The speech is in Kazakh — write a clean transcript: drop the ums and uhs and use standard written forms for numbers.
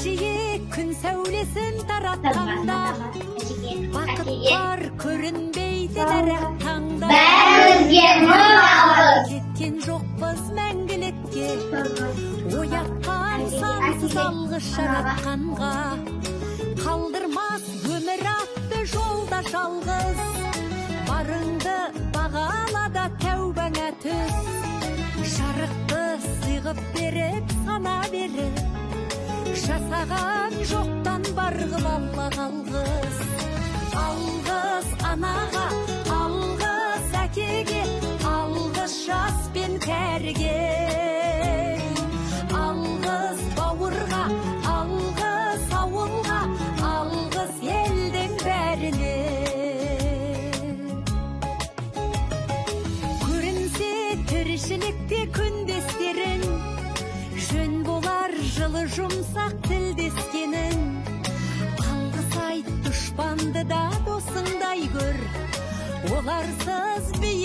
жиі күн сәулесін таратқанда, бақыт бар көрінбейділер таңда. Бәрімізге мұң алып Кеткен жоқпыз мәңгілікке, оятқан сансыз алғыс жаратқанға. Қалдырмас өмір атты жолда жалғыз, барыңды бағалада тәубаңа түс. Жарықты сыйғып беріп сана беріп, жасаған жоқтан барғыл алла қалғыз. Алғыз анаға, алғыз әкеге, алғыз жас пен кәріге. Алғыз бауырға, алғыз ауылға, алғыз елдің бәріне. Көрінсе тіршілікте күндестерін, жөн болар жылы жұмсақ тілдескенін. Алғыс айт дұшпанды да досыңдай көр, оларсыз биік